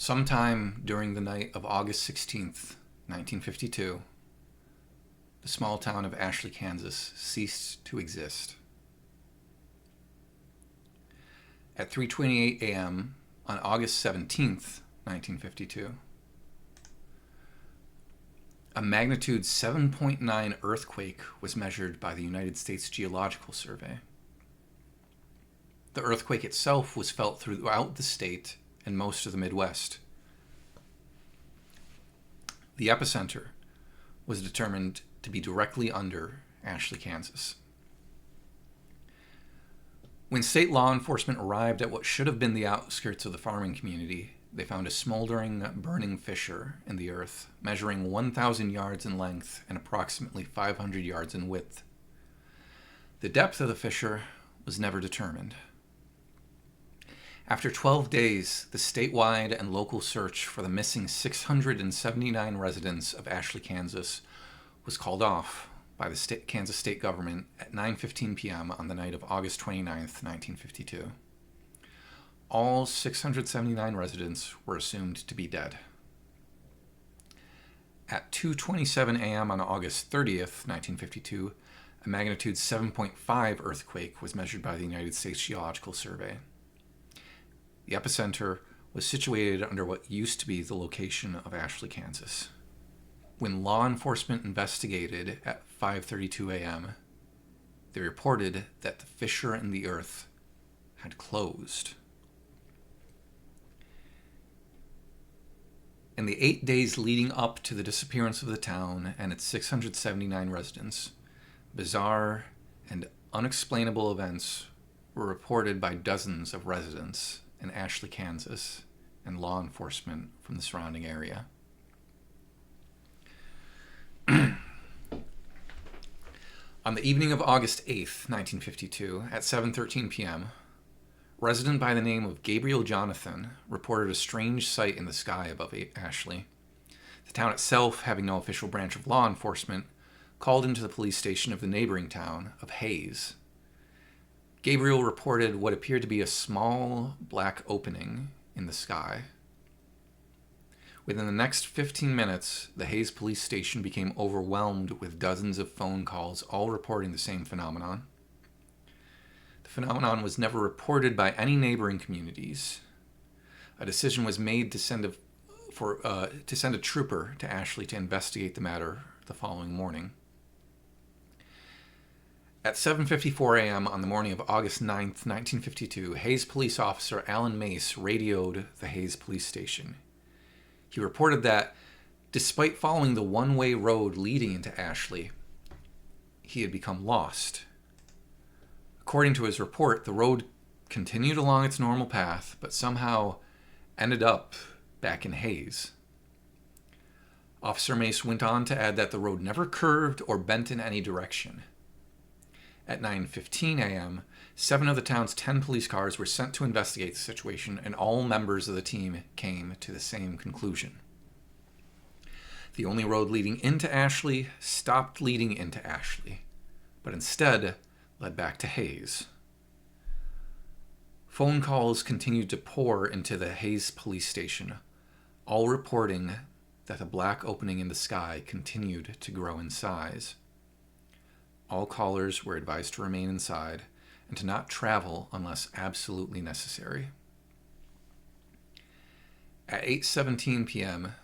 Sometime during the night of August 16th, 1952, the small town of Ashley, Kansas ceased to exist. At 3:28 a.m. on August 17th, 1952, a magnitude 7.9 earthquake was measured by the United States Geological Survey. The earthquake itself was felt throughout the state and most of the Midwest. The epicenter was determined to be directly under Ashley, Kansas. When state law enforcement arrived at what should have been the outskirts of the farming community, they found a smoldering, burning fissure in the earth, measuring 1,000 yards in length and approximately 500 yards in width. The depth of the fissure was never determined. After 12 days, the statewide and local search for the missing 679 residents of Ashley, Kansas was called off by the Kansas state government at 9:15 p.m. on the night of August 29th, 1952. All 679 residents were assumed to be dead. At 2:27 a.m. on August 30th, 1952, a magnitude 7.5 earthquake was measured by the United States Geological Survey. The epicenter was situated under what used to be the location of Ashley, Kansas. When law enforcement investigated at 5:32 a.m., they reported that the fissure in the earth had closed. In the 8 days leading up to the disappearance of the town and its 679 residents, bizarre and unexplainable events were reported by dozens of residents in Ashley, Kansas, and law enforcement from the surrounding area. On the evening of August 8th, 1952, at 7:13 p.m., a resident by the name of Gabriel Jonathan reported a strange sight in the sky above Ashley. The town itself, having no official branch of law enforcement, called into the police station of the neighboring town of Hayes. Gabriel reported what appeared to be a small black opening in the sky. Within the next 15 minutes, the Hayes police station became overwhelmed with dozens of phone calls, all reporting the same phenomenon. The phenomenon was never reported by any neighboring communities. A decision was made to send a trooper to Ashley to investigate the matter the following morning. At 7:54 a.m. on the morning of August 9th, 1952, Hayes police officer Alan Mace radioed the Hayes police station. He reported that, despite following the one-way road leading into Ashley, he had become lost. According to his report, the road continued along its normal path, but somehow ended up back in Hayes. Officer Mace went on to add that the road never curved or bent in any direction. At 9:15 a.m., 7 of the town's 10 police cars were sent to investigate the situation, and all members of the team came to the same conclusion. The only road leading into Ashley stopped leading into Ashley, but instead led back to Hayes. Phone calls continued to pour into the Hayes police station, all reporting that the black opening in the sky continued to grow in size. All callers were advised to remain inside and to not travel unless absolutely necessary. At 8:17 p.m.,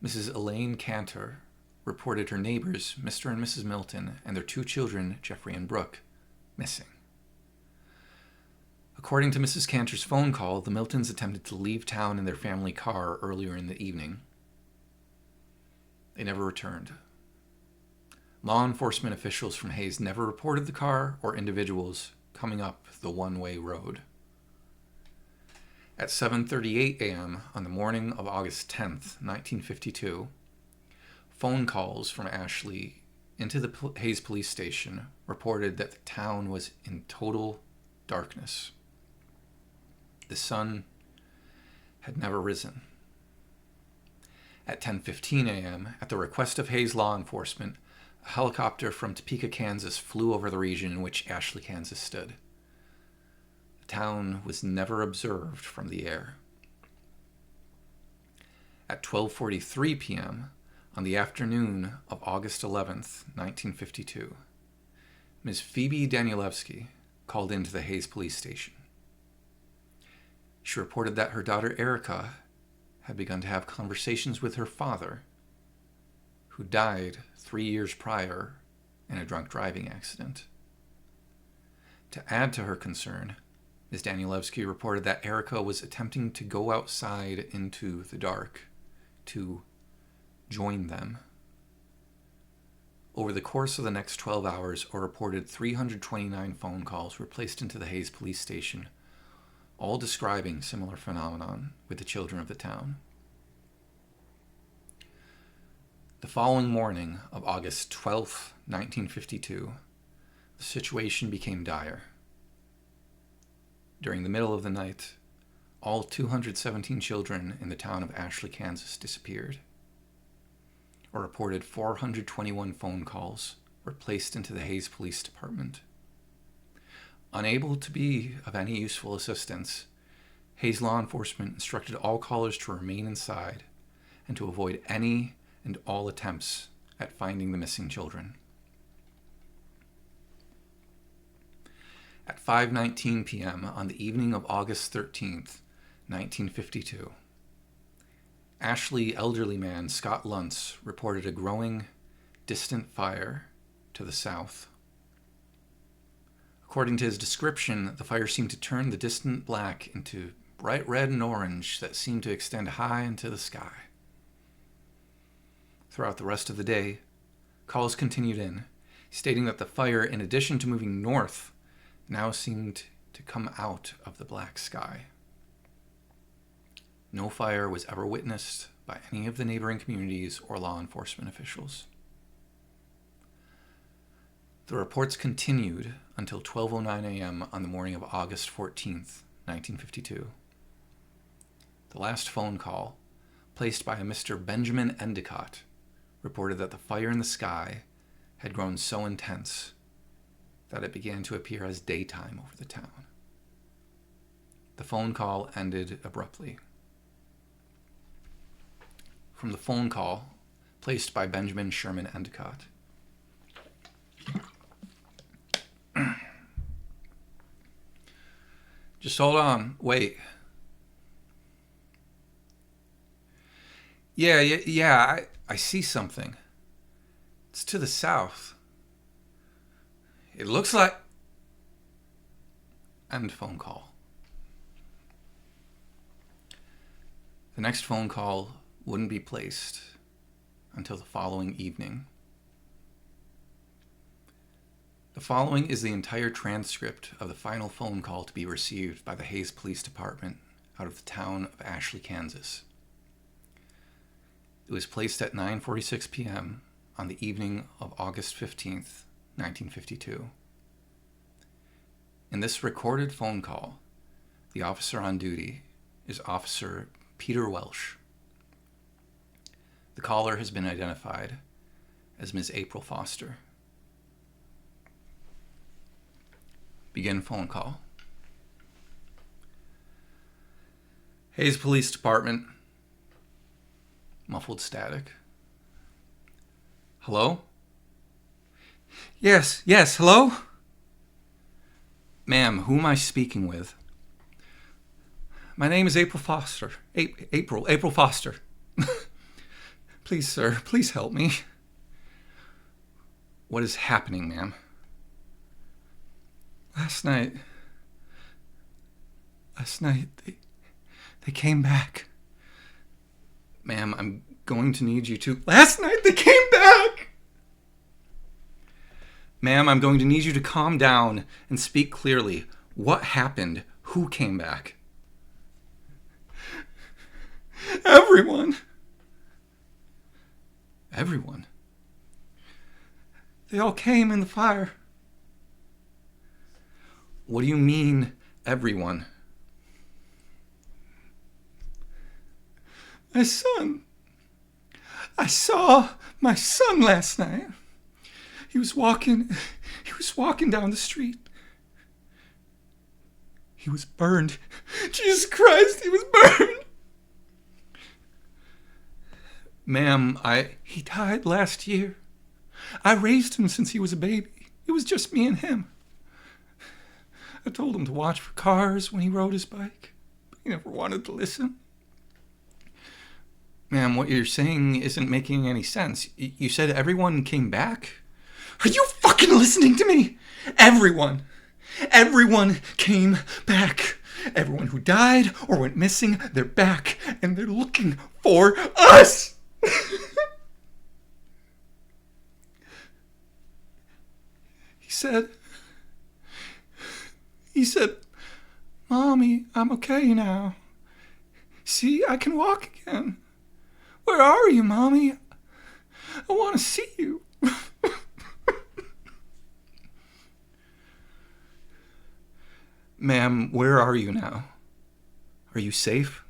Mrs. Elaine Cantor reported her neighbors, Mr. and Mrs. Milton, and their 2 children, Jeffrey and Brooke, missing. According to Mrs. Cantor's phone call, the Miltons attempted to leave town in their family car earlier in the evening. They never returned. Law enforcement officials from Hayes never reported the car or individuals coming up the one-way road. At 7:38 a.m. on the morning of August 10th, 1952, phone calls from Ashley into the Hayes police station reported that the town was in total darkness. The sun had never risen. At 10:15 a.m., at the request of Hayes law enforcement, a helicopter from Topeka, Kansas flew over the region in which Ashley, Kansas stood. The town was never observed from the air. At 12:43 p.m. on the afternoon of August 11th, 1952, Ms. Phoebe Danielewski called into the Hayes police station. She reported that her daughter Erica had begun to have conversations with her father, who died 3 years prior in a drunk driving accident. To add to her concern, Ms. Danielewski reported that Erica was attempting to go outside into the dark to join them. Over the course of the next 12 hours, a reported 329 phone calls were placed into the Hayes police station, all describing similar phenomenon with the children of the town. The following morning of August 12, 1952, the situation became dire. During the middle of the night, all 217 children in the town of Ashley, Kansas disappeared. A reported 421 phone calls were placed into the Hayes Police Department. Unable to be of any useful assistance, Hayes law enforcement instructed all callers to remain inside and to avoid any and all attempts at finding the missing children. At 5:19 p.m. on the evening of August 13th, 1952, Ashley elderly man Scott Luntz reported a growing, distant fire to the south. According to his description, the fire seemed to turn the distant black into bright red and orange that seemed to extend high into the sky. Throughout the rest of the day, calls continued in, stating that the fire, in addition to moving north, now seemed to come out of the black sky. No fire was ever witnessed by any of the neighboring communities or law enforcement officials. The reports continued until 12:09 a.m. on the morning of August 14th, 1952. The last phone call, placed by a Mr. Benjamin Endicott, reported that the fire in the sky had grown so intense that it began to appear as daytime over the town. The phone call ended abruptly. From the phone call placed by Benjamin Sherman Endicott. Just hold on, wait. Yeah, I see something. It's to the south. It looks like... End phone call. The next phone call wouldn't be placed until the following evening. The following is the entire transcript of the final phone call to be received by the Hayes Police Department out of the town of Ashley, Kansas. It was placed at 9:46 p.m. on the evening of August 15th, 1952. In this recorded phone call, the officer on duty is Officer Peter Welsh. The caller has been identified as Ms. April Foster. Begin phone call. Hayes Police Department. Muffled static. Hello? Yes, hello? Ma'am, who am I speaking with? My name is April Foster. April Foster. Please, sir, please help me. What is happening, ma'am? Last night, they came back. Ma'am, I'm going to need you to... Last night they came back! Ma'am, I'm going to need you to calm down and speak clearly. What happened? Who came back? Everyone. Everyone? They all came in the fire. What do you mean, everyone? My son. I saw my son last night. He was walking down the street. He was burned. Jesus Christ, he was burned. Ma'am, he died last year. I raised him since he was a baby. It was just me and him. I told him to watch for cars when he rode his bike, but he never wanted to listen. Ma'am, what you're saying isn't making any sense. You said everyone came back? Are you fucking listening to me? Everyone. Everyone came back. Everyone who died or went missing, they're back, and they're looking for us! He said, Mommy, I'm okay now. See, I can walk again. Where are you, Mommy? I want to see you. Ma'am, where are you now? Are you safe?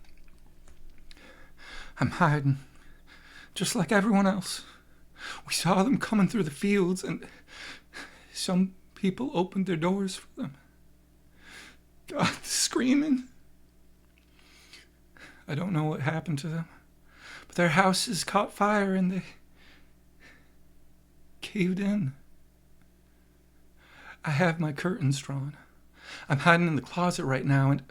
I'm hiding, just like everyone else. We saw them coming through the fields, and some people opened their doors for them. God, screaming. I don't know what happened to them, but their houses caught fire and they caved in. I have my curtains drawn. I'm hiding in the closet right now, and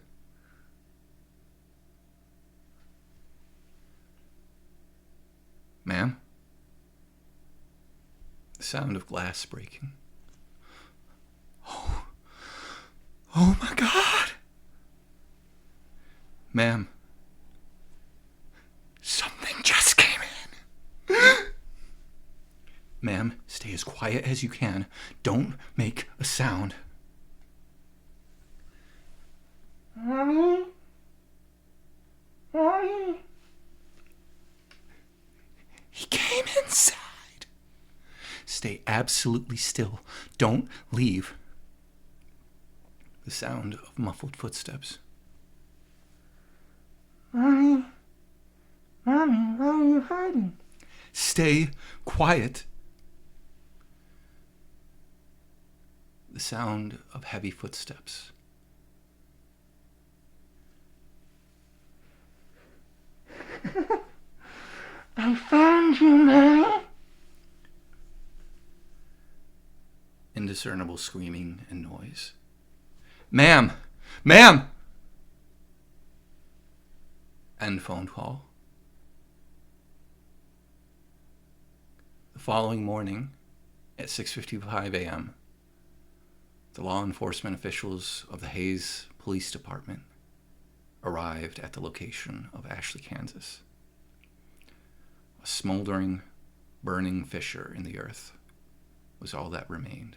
Ma'am? The sound of glass breaking. Oh my God! Ma'am, something just came in. Ma'am, stay as quiet as you can. Don't make a sound. Mommy? Mommy? He came inside. Stay absolutely still. Don't leave. The sound of muffled footsteps. Mommy? Mommy, why are you hiding? Stay quiet. The sound of heavy footsteps. I found you, Mommy. Indiscernible screaming and noise. Ma'am! Ma'am! End phone call. The following morning, at 6:55 a.m., the law enforcement officials of the Hayes Police Department arrived at the location of Ashley, Kansas. A smoldering, burning fissure in the earth was all that remained.